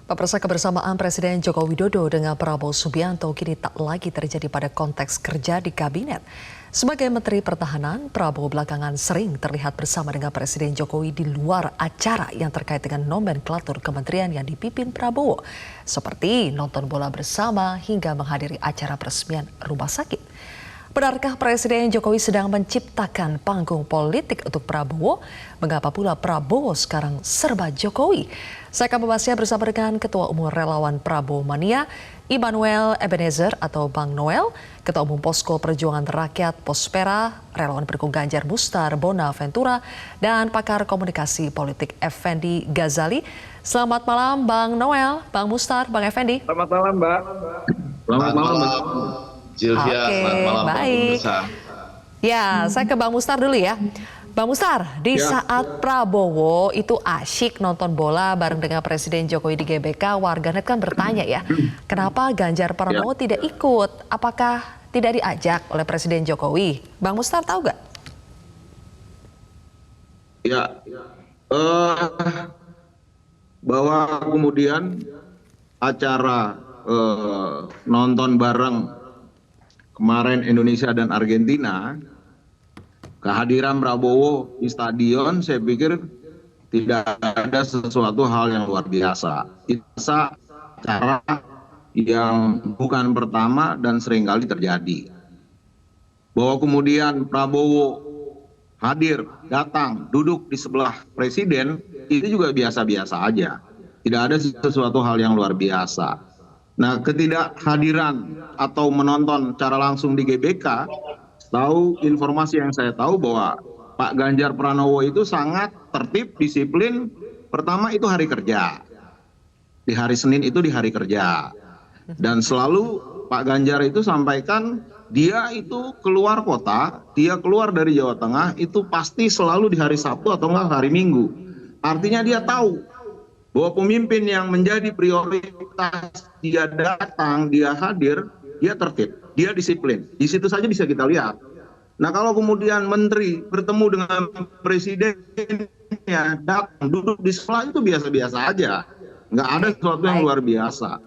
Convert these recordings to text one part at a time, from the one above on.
Pemirsa, kebersamaan Presiden Joko Widodo dengan Prabowo Subianto kini tak lagi terjadi pada konteks kerja di kabinet. Sebagai Menteri Pertahanan, Prabowo belakangan sering terlihat bersama dengan Presiden Jokowi di luar acara yang terkait dengan nomenklatur kementerian yang dipimpin Prabowo, seperti nonton bola bersama hingga menghadiri acara peresmian rumah sakit. Benarkah Presiden Jokowi sedang menciptakan panggung politik untuk Prabowo? Mengapa pula Prabowo sekarang serba Jokowi? Saya akan membahasnya bersama dengan Ketua Umum Relawan Prabowo Mania, Immanuel Ebenezer atau Bang Noel, Ketua Umum Posko Perjuangan Rakyat Pospera, Relawan Pendukung Ganjar Mustar Bonaventura, dan pakar komunikasi politik Effendi Ghazali. Selamat malam Bang Noel, Bang Mustar, Bang Effendi. Selamat malam Mbak. Selamat malam Mbak. Sylvia, selamat malam baik. Ya, saya ke Bang Mustar dulu ya. Bang Mustar, di saat Prabowo itu asyik nonton bola bareng dengan Presiden Jokowi di GBK, warganet kan bertanya ya, kenapa Ganjar Pranowo tidak ikut? Apakah tidak diajak oleh Presiden Jokowi? Bang Mustar tahu gak? Ya, bahwa kemudian acara nonton bareng kemarin Indonesia dan Argentina, kehadiran Prabowo di stadion saya pikir tidak ada sesuatu hal yang luar biasa. Biasa cara yang bukan pertama dan seringkali terjadi. Bahwa kemudian Prabowo hadir, datang, duduk di sebelah Presiden, itu juga biasa-biasa aja. Tidak ada sesuatu hal yang luar biasa. Nah, ketidakhadiran atau menonton secara langsung di GBK, tahu informasi yang saya tahu bahwa Pak Ganjar Pranowo itu sangat tertib, disiplin. Pertama itu hari kerja. Di hari Senin itu di hari kerja. Dan selalu Pak Ganjar itu sampaikan dia itu keluar kota, dia keluar dari Jawa Tengah itu pasti selalu di hari Sabtu atau enggak hari Minggu. Artinya dia tahu bahwa pemimpin yang menjadi prioritas dia datang, dia hadir, dia tertib, dia disiplin. Di situ saja bisa kita lihat. Nah, kalau kemudian menteri bertemu dengan presiden, ya datang duduk di sebelah itu biasa-biasa aja, nggak ada sesuatu yang luar biasa.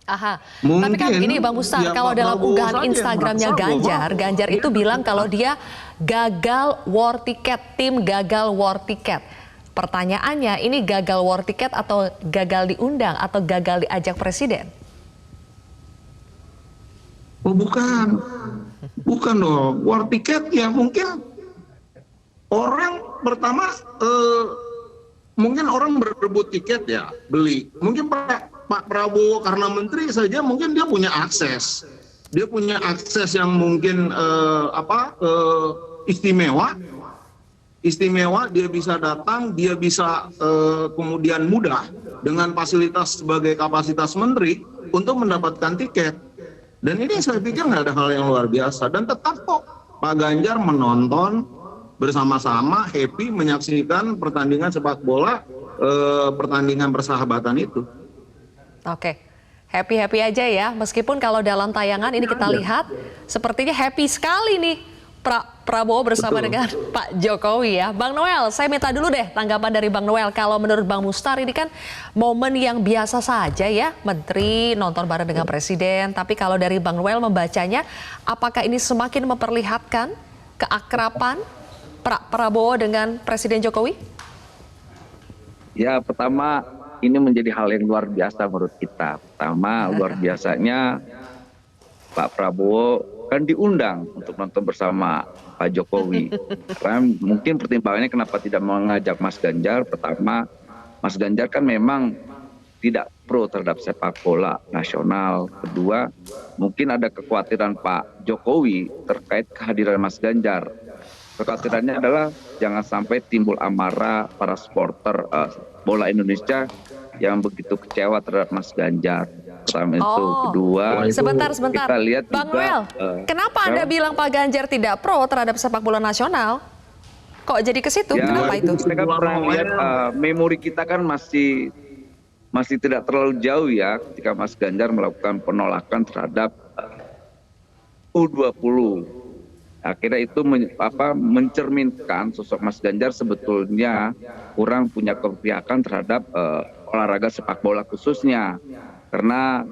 Aha. Mungkin, tapi kan begini Bang Mustar, ya, kalau dalam unggahan Instagramnya Ganjar, Ganjar itu bilang kalau dia gagal war ticket, tim gagal war ticket. Pertanyaannya, ini gagal war ticket atau gagal diundang atau gagal diajak presiden? Oh bukan, bukan dong. War ticket ya mungkin orang pertama, mungkin orang berebut tiket ya, beli. Mungkin Pak Prabowo karena menteri saja mungkin dia punya akses. Dia punya akses yang mungkin istimewa, dia bisa datang, dia bisa kemudian mudah dengan fasilitas sebagai kapasitas menteri untuk mendapatkan tiket. Dan ini saya pikir nggak ada hal yang luar biasa. Dan tetap kok Pak Ganjar menonton bersama-sama, happy menyaksikan pertandingan sepak bola, pertandingan persahabatan itu. Oke, happy-happy aja ya. Meskipun kalau dalam tayangan ini kita lihat sepertinya happy sekali nih Prabowo bersama dengan Pak Jokowi ya. Bang Noel, saya minta dulu deh tanggapan dari Bang Noel. Kalau menurut Bang Mustar ini kan momen yang biasa saja ya, Menteri nonton bareng dengan Presiden. Tapi kalau dari Bang Noel membacanya, apakah ini semakin memperlihatkan keakraban Prabowo dengan Presiden Jokowi? Ya, pertama ini menjadi hal yang luar biasa menurut kita. Pertama, luar biasanya Pak Prabowo kan diundang untuk nonton bersama Pak Jokowi. Karena mungkin pertimbangannya kenapa tidak mengajak Mas Ganjar. Pertama, Mas Ganjar kan memang tidak pro terhadap sepak bola nasional. Kedua, mungkin ada kekhawatiran Pak Jokowi terkait kehadiran Mas Ganjar. Kekhawatirannya adalah jangan sampai timbul amarah para supporter bola Indonesia yang begitu kecewa terhadap Mas Ganjar. Pertama itu, kedua, sebentar. kita lihat Bang juga, Noel, kenapa Anda bilang Pak Ganjar tidak pro terhadap sepak bola nasional? Kok jadi ke situ? Ya, kenapa itu? Kita kan pernah lihat memori kita kan masih tidak terlalu jauh ya ketika Mas Ganjar melakukan penolakan terhadap U20. Akhirnya itu mencerminkan sosok Mas Ganjar sebetulnya kurang punya keberpihakan terhadap olahraga sepak bola khususnya. Karena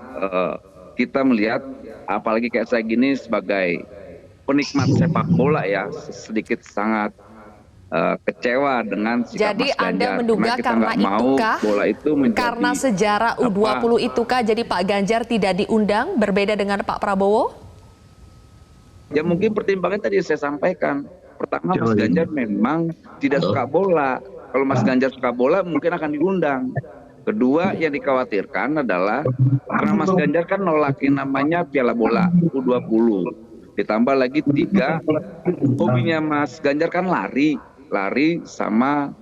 kita melihat apalagi kayak saya gini sebagai penikmat sepak bola ya, sedikit sangat kecewa dengan sikap Jadi Mas Ganjar. Anda menduga kita karena nggak mau itukah, bola itu menjadi karena sejarah U20 itukah jadi Pak Ganjar tidak diundang berbeda dengan Pak Prabowo? Ya mungkin pertimbangan tadi saya sampaikan. Pertama Mas Ganjar memang tidak suka bola. Kalau Mas Ganjar suka bola mungkin akan diundang. Kedua yang dikhawatirkan adalah karena Mas Ganjar kan nolakin namanya Piala Bola U20. Ditambah lagi 3, hobinya Mas Ganjar kan lari sama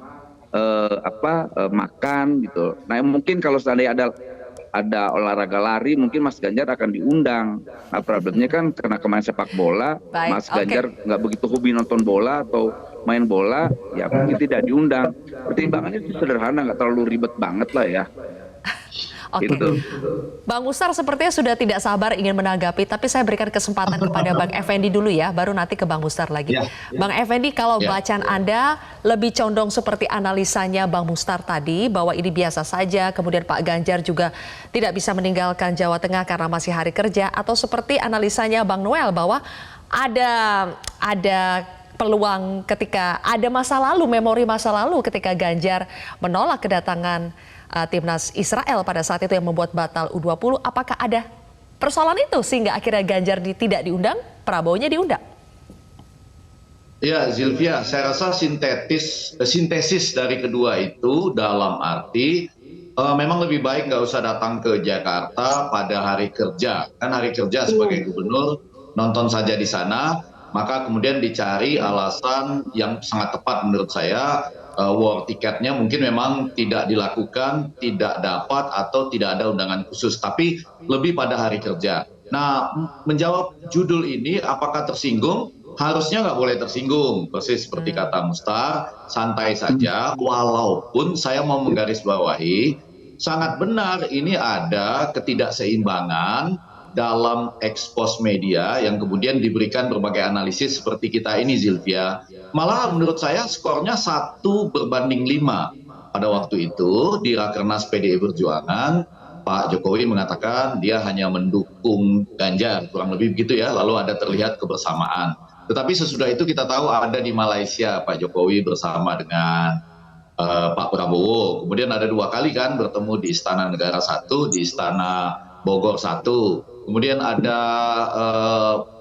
makan gitu. Nah mungkin kalau seandainya ada olahraga lari mungkin Mas Ganjar akan diundang. Nah problemnya kan karena kemarin sepak bola, Baik, Mas Ganjar nggak begitu hobi nonton bola atau main bola, ya mungkin tidak diundang. Pertimbangannya itu sederhana, nggak terlalu ribet banget lah ya. Oke. Gitu. Bang Mustar sepertinya sudah tidak sabar ingin menanggapi, tapi saya berikan kesempatan kepada Bang Effendi dulu ya, baru nanti ke Bang Mustar lagi. Bang Effendi, kalau bacaan Anda lebih condong seperti analisanya Bang Mustar tadi, bahwa ini biasa saja, kemudian Pak Ganjar juga tidak bisa meninggalkan Jawa Tengah karena masih hari kerja, atau seperti analisanya Bang Noel bahwa ada peluang ketika ada masa lalu, memori masa lalu ketika Ganjar menolak kedatangan timnas Israel pada saat itu yang membuat batal U20. Apakah ada persoalan itu sehingga akhirnya Ganjar tidak diundang, Prabowo-nya diundang? Ya, Zilvia, saya rasa sintesis dari kedua itu dalam arti memang lebih baik nggak usah datang ke Jakarta pada hari kerja. Kan hari kerja sebagai gubernur nonton saja di sana, maka kemudian dicari alasan yang sangat tepat menurut saya. War tiketnya mungkin memang tidak dilakukan, tidak dapat atau tidak ada undangan khusus, tapi lebih pada hari kerja. Nah, menjawab judul ini apakah tersinggung? Harusnya nggak boleh tersinggung, persis seperti kata Mustar, santai saja, walaupun saya mau menggarisbawahi, sangat benar ini ada ketidakseimbangan dalam ekspos media yang kemudian diberikan berbagai analisis seperti kita ini, Zilvia. Malah menurut saya skornya 1/5. Pada waktu itu di Rakernas PDI Perjuangan, Pak Jokowi mengatakan dia hanya mendukung Ganjar, kurang lebih begitu ya, lalu ada terlihat kebersamaan. Tetapi sesudah itu kita tahu ada di Malaysia Pak Jokowi bersama dengan Pak Prabowo. Kemudian ada 2 kali kan bertemu di Istana Negara 1, di Istana Bogor 1. Kemudian ada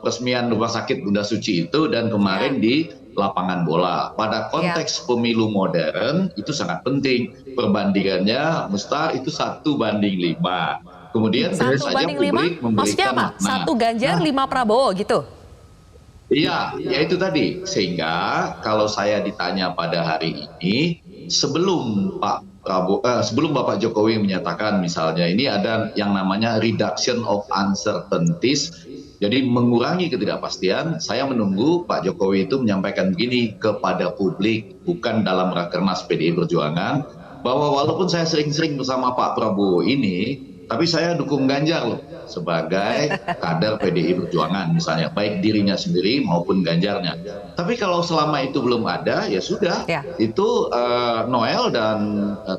peresmian rumah sakit Bunda Suci itu, dan kemarin di lapangan bola. Pada konteks pemilu modern itu sangat penting. Perbandingannya Mustar itu 1/5. Kemudian 1/5? Maksudnya apa? 1 Ganjar, 5 Prabowo gitu? Iya, ya itu tadi. Sehingga kalau saya ditanya pada hari ini, sebelum Bapak Jokowi menyatakan misalnya ini ada yang namanya reduction of uncertainties, jadi mengurangi ketidakpastian, saya menunggu Pak Jokowi itu menyampaikan begini kepada publik, bukan dalam Rakernas PDI Perjuangan, bahwa walaupun saya sering-sering bersama Pak Prabowo ini, tapi saya dukung Ganjar loh sebagai kader PDI Perjuangan misalnya, baik dirinya sendiri maupun Ganjarnya. Tapi kalau selama itu belum ada, ya sudah, itu Noel dan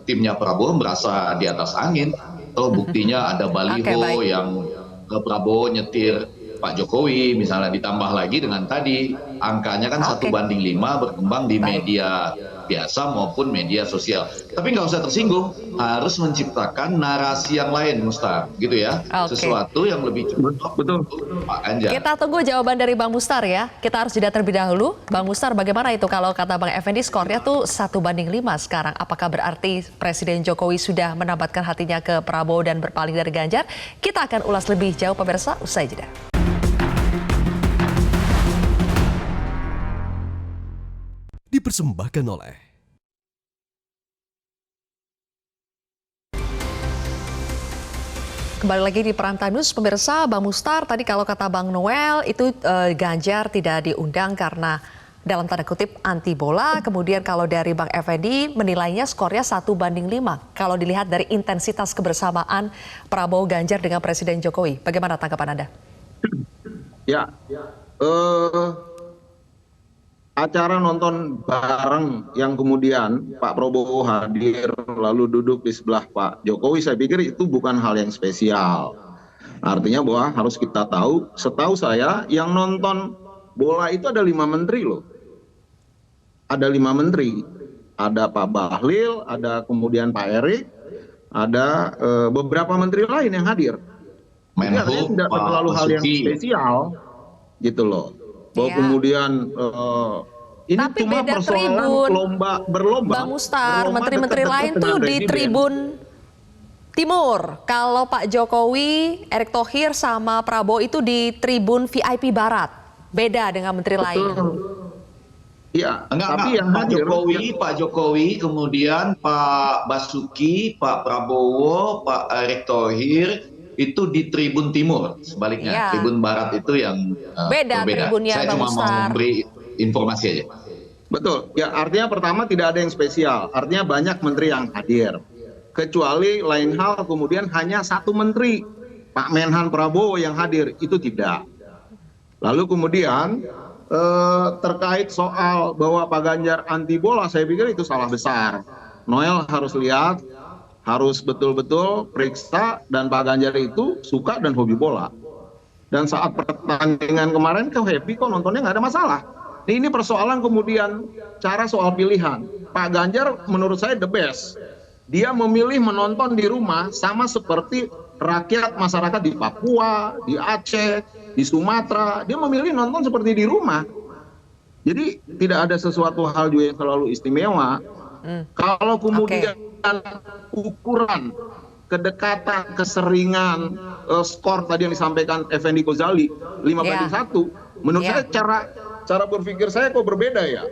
timnya Prabowo merasa di atas angin. Atau buktinya ada baliho yang Prabowo nyetir Pak Jokowi misalnya, ditambah lagi dengan tadi angkanya kan 1/5 berkembang di media biasa maupun media sosial. Tapi nggak usah tersinggung, harus menciptakan narasi yang lain, Mustar, gitu ya. Sesuatu yang lebih cepat. Betul. Pak Ganjar. Kita tunggu jawaban dari Bang Mustar ya. Kita harus jeda terlebih dahulu. Bang Mustar, bagaimana itu kalau kata Bang Effendi skornya tuh 1/5 sekarang? Apakah berarti Presiden Jokowi sudah menabatkan hatinya ke Prabowo dan berpaling dari Ganjar? Kita akan ulas lebih jauh pemirsa usai jeda. Dipersembahkan oleh Kembali lagi di Prime Time News, pemirsa. Bang Mustar, tadi kalau kata Bang Noel itu Ganjar tidak diundang karena dalam tanda kutip anti bola. Kemudian kalau dari Bang Effendi menilainya skornya 1/5. Kalau dilihat dari intensitas kebersamaan Prabowo Ganjar dengan Presiden Jokowi, bagaimana tanggapan Anda? Ya, acara nonton bareng yang kemudian Pak Prabowo hadir lalu duduk di sebelah Pak Jokowi, saya pikir itu bukan hal yang spesial. Artinya bahwa harus kita tahu, setahu saya yang nonton bola itu ada 5 menteri loh. Ada 5 menteri. Ada Pak Bahlil, ada kemudian Pak Erik, ada beberapa menteri lain yang hadir. Jadi artinya Menhub, tidak Pak terlalu hal yang Basuki. spesial gitu loh. Bahwa Iya. kemudian ini Tapi cuma beda persoalan tribun, berlomba. Bang Mustar, Berlomba menteri-menteri dekat-dekat lain dengan tuh di presiden. tribun timur. Kalau Pak Jokowi, Erick Thohir sama Prabowo itu di tribun VIP barat. Beda dengan menteri lain. Iya, Enggak, tapi yang Pak hadir Jokowi, kemudian Pak Basuki, Pak Prabowo, Pak Erick Thohir itu di Tribun Timur, sebaliknya. Iya. Tribun Barat itu yang Beda berbeda. tribunnya, Saya Bang cuma mau Mustar. memberi informasi aja. betul. Ya, artinya pertama tidak ada yang spesial. Artinya banyak menteri yang hadir. Kecuali lain hal kemudian hanya 1 menteri, Pak Menhan Prabowo yang hadir, itu tidak. Lalu kemudian terkait soal bahwa Pak Ganjar anti bola, saya pikir itu salah besar. Noel harus lihat, harus betul-betul periksa, dan Pak Ganjar itu suka dan hobi bola. Dan saat pertandingan kemarin kok happy, kok nontonnya nggak ada masalah. Ini persoalan kemudian cara soal pilihan. Pak Ganjar menurut saya the best. Dia memilih menonton di rumah sama seperti rakyat masyarakat di Papua, di Aceh, di Sumatera. Dia memilih nonton seperti di rumah. Jadi tidak ada sesuatu hal juga yang selalu istimewa. Kalau kemudian ukuran kedekatan, keseringan, skor tadi yang disampaikan Effendi Ghazali 5-1, menurut saya cara berpikir saya kok berbeda ya.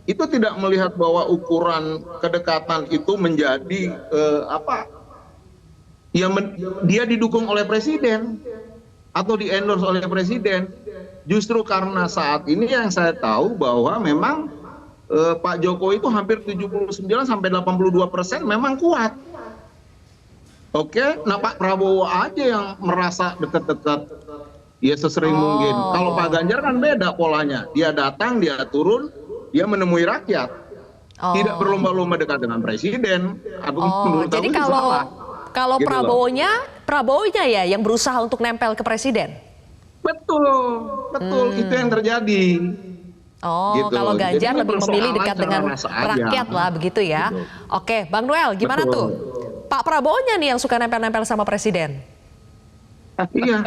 Itu tidak melihat bahwa ukuran kedekatan itu menjadi dia didukung oleh presiden atau di endorse oleh presiden. Justru karena saat ini yang saya tahu bahwa memang Pak Jokowi itu hampir 79-82% memang kuat. Oke, nah Pak Prabowo aja yang merasa dekat-dekat, ya sesering mungkin. Kalau Pak Ganjar kan beda polanya. Dia datang, dia turun, dia menemui rakyat. Tidak berlomba-lomba dekat dengan presiden. Jadi kalau Gitu Prabowo-nya ya yang berusaha untuk nempel ke presiden. Betul, itu yang terjadi. Gitu. Kalau Ganjar Jadi lebih memilih dekat persoalan dengan cara rasa aja. rakyat lah begitu ya. Gitu. Oke, Bang Noel gimana Betul. tuh? Pak Prabowo-nya nih yang suka nempel-nempel sama presiden. Iya.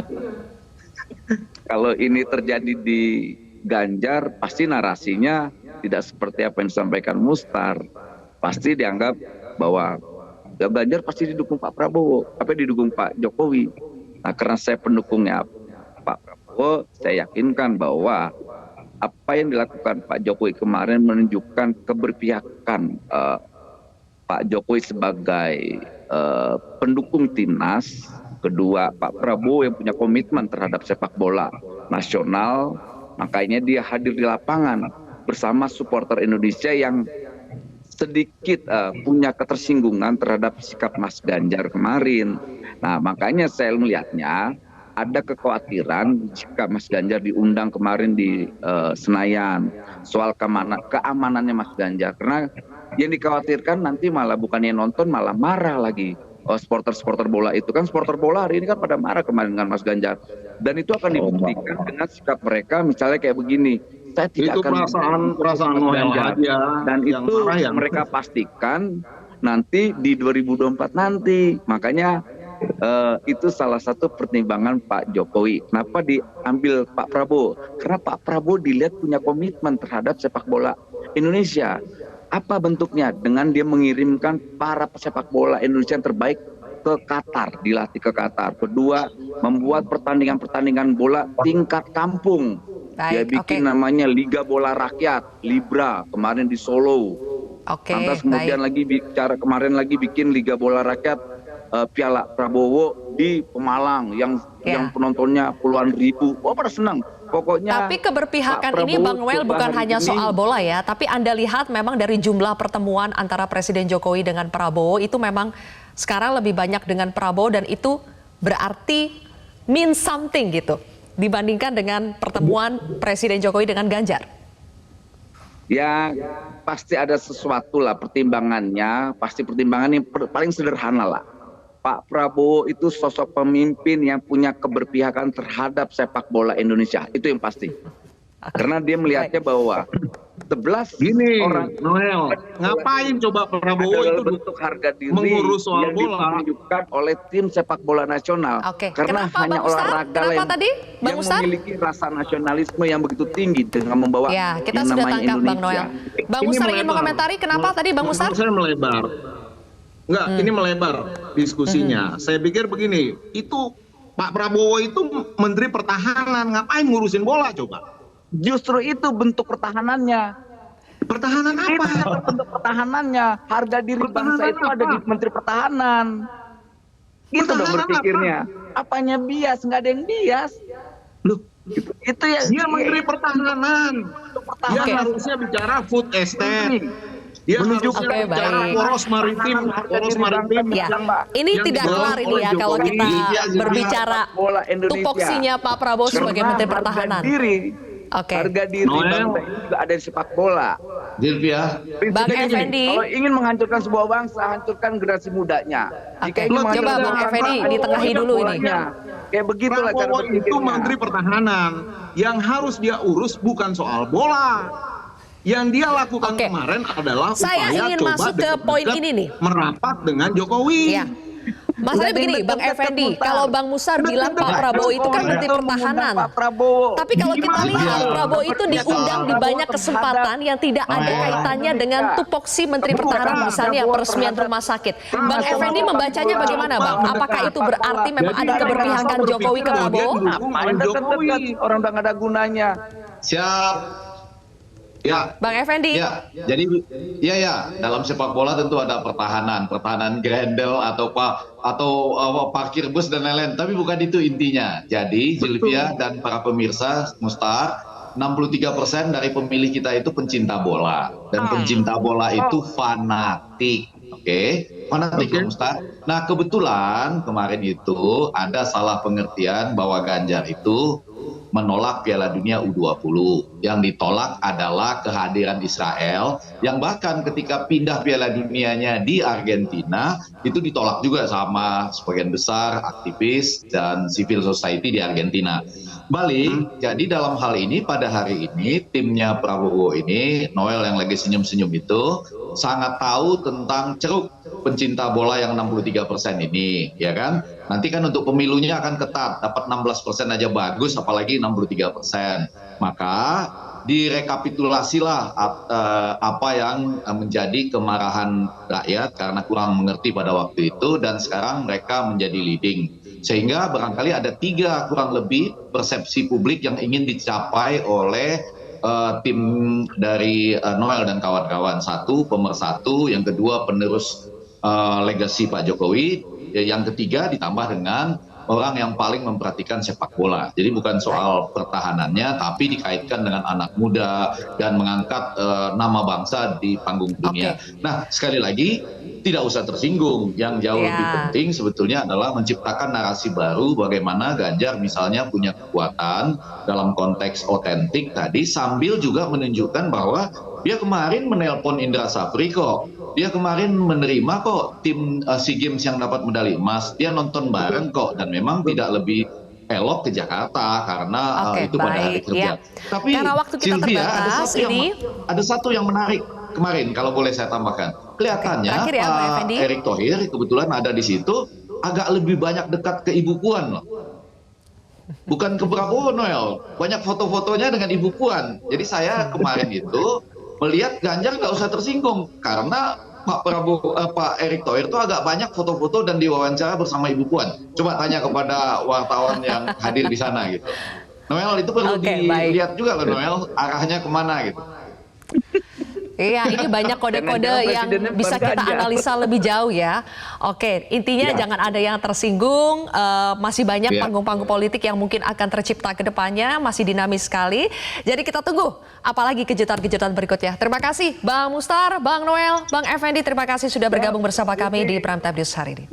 Kalau ini terjadi di Ganjar, pasti narasinya tidak seperti apa yang disampaikan Mustar. Pasti dianggap bahwa Ganjar pasti didukung Pak Prabowo, didukung Pak Jokowi. Nah, karena saya pendukungnya Pak Prabowo, saya yakinkan bahwa apa yang dilakukan Pak Jokowi kemarin menunjukkan keberpihakan Pak Jokowi sebagai pendukung timnas. Kedua, Pak Prabowo yang punya komitmen terhadap sepak bola nasional, makanya dia hadir di lapangan bersama supporter Indonesia yang sedikit punya ketersinggungan terhadap sikap Mas Ganjar kemarin. Nah, makanya saya melihatnya ada kekhawatiran jika Mas Ganjar diundang kemarin di Senayan soal keamanannya Mas Ganjar, karena yang dikhawatirkan nanti malah bukannya nonton malah marah lagi. Supporter bola itu kan, supporter bola hari ini kan pada marah kemarin dengan Mas Ganjar, dan itu akan dibuktikan dengan sikap mereka misalnya kayak begini, saya tidak Itu akan perasaan Noel aja, dan yang itu marah yang mereka pastikan nanti di 2024 nanti. Makanya itu salah satu pertimbangan Pak Jokowi. Kenapa diambil Pak Prabowo? Karena Pak Prabowo dilihat punya komitmen terhadap sepak bola Indonesia. Apa bentuknya? Dengan dia mengirimkan para pesepak bola Indonesia yang terbaik ke Qatar, dilatih ke Qatar. Kedua, membuat pertandingan-pertandingan bola tingkat kampung. Dia bikin namanya Liga Bola Rakyat, Libra, kemarin di Solo. Lantas kemudian kemarin lagi bikin Liga Bola Rakyat Piala Prabowo di Pemalang yang penontonnya puluhan ribu. Pada senang. Pokoknya tapi keberpihakan ini Bang Noel bukan hanya soal bola ya, tapi Anda lihat memang dari jumlah pertemuan antara Presiden Jokowi dengan Prabowo itu memang sekarang lebih banyak dengan Prabowo, dan itu berarti mean something gitu dibandingkan dengan pertemuan Presiden Jokowi dengan Ganjar. Ya pasti ada sesuatu lah pertimbangannya, pasti pertimbangan yang paling sederhana lah. Pak Prabowo itu sosok pemimpin yang punya keberpihakan terhadap sepak bola Indonesia, itu yang pasti. Karena dia melihatnya bahwa 11 Gini, orang Noel, ngapain coba Prabowo adalah itu bentuk harga diri mengurus soal yang bola? ditunjukkan oleh tim sepak bola nasional. Oke. Karena Kenapa, hanya Bang Mustar? olahraga Kenapa yang, tadi, Bang yang Mustar? memiliki rasa nasionalisme yang begitu tinggi dengan membawa Ya, kita yang sudah namanya tangkap Bang Indonesia. Noel. Bang Ini Mustar ingin melebar. mengomentari kenapa tadi Bang Mustar? Menurut saya melebar. Enggak, ini melebar diskusinya. Saya pikir begini, itu Pak Prabowo itu Menteri Pertahanan, ngapain ngurusin bola coba? Justru itu bentuk pertahanannya. Pertahanan Itu apa? bentuk pertahanannya. Harga diri Pertahanan bangsa itu apa? ada di Menteri Pertahanan. Itu dong Pertahanan berpikirnya. Apanya bias? Nggak ada yang bias. Loh, Itu ya. dia Menteri Pertahanan. Dia Oke. harusnya bicara food estate. Dia Menunjukkan harusnya Oke, bicara baik. poros maritim, poros maritim. Ya, ini Yang tidak dibawa kelar ini oleh ya kalau Jokowi. kita Iya, berbicara bola Indonesia. tupoksinya Pak Prabowo sebagai Karena Menteri harga Pertahanan. diri, Oke. harga diri Noel. bangsa ini juga ada di sepak bola. Silvia, Bang Prinsipnya gini, Effendi. kalau ingin menghancurkan sebuah bangsa, hancurkan generasi mudanya. Oke. Jika ingin Coba menghancurkan Bang bangsa, Effendi ditengahi hancurkan dulu ini. bolanya. Kayak begitulah cara Prabowo itu berpikirnya. Menteri Pertahanan. Yang harus dia urus bukan soal bola. Yang dia lakukan Oke. kemarin adalah Saya upaya ingin coba masuk ke dekat-dekat poin ini nih. merapat dengan Jokowi. Iya. Masalahnya begini, Bang Effendi, kalau Bang Musar bilang Pak Prabowo itu kan Menteri Pertahanan. Pak Prabowo. Tapi kalau kita Gimana? lihat Prabowo itu diundang di banyak Prabowo kesempatan yang tidak ada kaitannya dengan tupoksi Menteri Pertahanan, misalnya peresmian rumah sakit. Bang Effendi membacanya bagaimana, Bang? Apakah itu berarti memang ada keberpihakan Jokowi ke Prabowo? Ngapain dekat-dekat? Orang udah nggak ada gunanya. siap. Ya, Bang Effendi, ya. Jadi ya dalam sepak bola tentu ada pertahanan grendel atau parkir bus dan lain-lain. Tapi bukan itu intinya. Jadi Silvia dan para pemirsa Mustar, 63% dari pemilih kita itu pencinta bola dan pencinta bola itu fanatik. Oke, fanatik loh, Mustar. Nah kebetulan kemarin itu ada salah pengertian bahwa Ganjar itu menolak Piala Dunia U20. Yang ditolak adalah kehadiran Israel, yang bahkan ketika pindah Piala Dunianya di Argentina, itu ditolak juga sama sebagian besar aktivis dan civil society di Argentina. Balik, jadi dalam hal ini pada hari ini timnya Prabowo ini, Noel yang lagi senyum-senyum itu, sangat tahu tentang ceruk pencinta bola yang 63% ini, ya kan? Nanti kan untuk pemilunya akan ketat, dapat 16% aja bagus, apalagi 63%. Maka direkapitulasilah apa yang menjadi kemarahan rakyat karena kurang mengerti pada waktu itu, dan sekarang mereka menjadi leading. Sehingga barangkali ada 3 kurang lebih persepsi publik yang ingin dicapai oleh tim dari Noel dan kawan-kawan. 1, pemersatu, yang kedua penerus legasi Pak Jokowi, yang ketiga ditambah dengan orang yang paling memperhatikan sepak bola. Jadi bukan soal pertahanannya, tapi dikaitkan dengan anak muda dan mengangkat nama bangsa di panggung dunia. Nah, sekali lagi tidak usah tersinggung. Yang jauh lebih penting sebetulnya adalah menciptakan narasi baru bagaimana Ganjar misalnya punya kekuatan dalam konteks otentik tadi, sambil juga menunjukkan bahwa dia kemarin menelpon Indra Safri kok. Dia kemarin menerima kok tim SEA Games yang dapat medali emas. Dia nonton bareng kok, dan memang tidak lebih elok ke Jakarta karena itu pada hari kerja. Tapi karena waktu kita Sylvia, terbatas ada satu yang menarik kemarin, kalau boleh saya tambahkan. Kelihatannya terakhir ya, Bang Pak Effendi. Erick Thohir kebetulan ada di situ, agak lebih banyak dekat ke Ibu Puan loh. Bukan ke Prabowo, Noel. Banyak foto-fotonya dengan Ibu Puan. Jadi saya kemarin itu melihat Ganjar nggak usah tersinggung karena Pak Erick Thohir itu agak banyak foto-foto dan diwawancara bersama Ibu Puan. Coba tanya kepada wartawan yang hadir di sana gitu. Noel, itu perlu dilihat juga loh, Noel, arahnya kemana gitu. Iya, ini banyak kode-kode yang bisa kita analisa lebih jauh ya. Oke, intinya jangan ada yang tersinggung. Masih banyak panggung-panggung politik yang mungkin akan tercipta ke depannya, masih dinamis sekali. Jadi kita tunggu apalagi kejutan-kejutan berikutnya. Terima kasih Bang Mustar, Bang Noel, Bang Effendi, terima kasih sudah bergabung bersama kami di Prime Time News hari ini.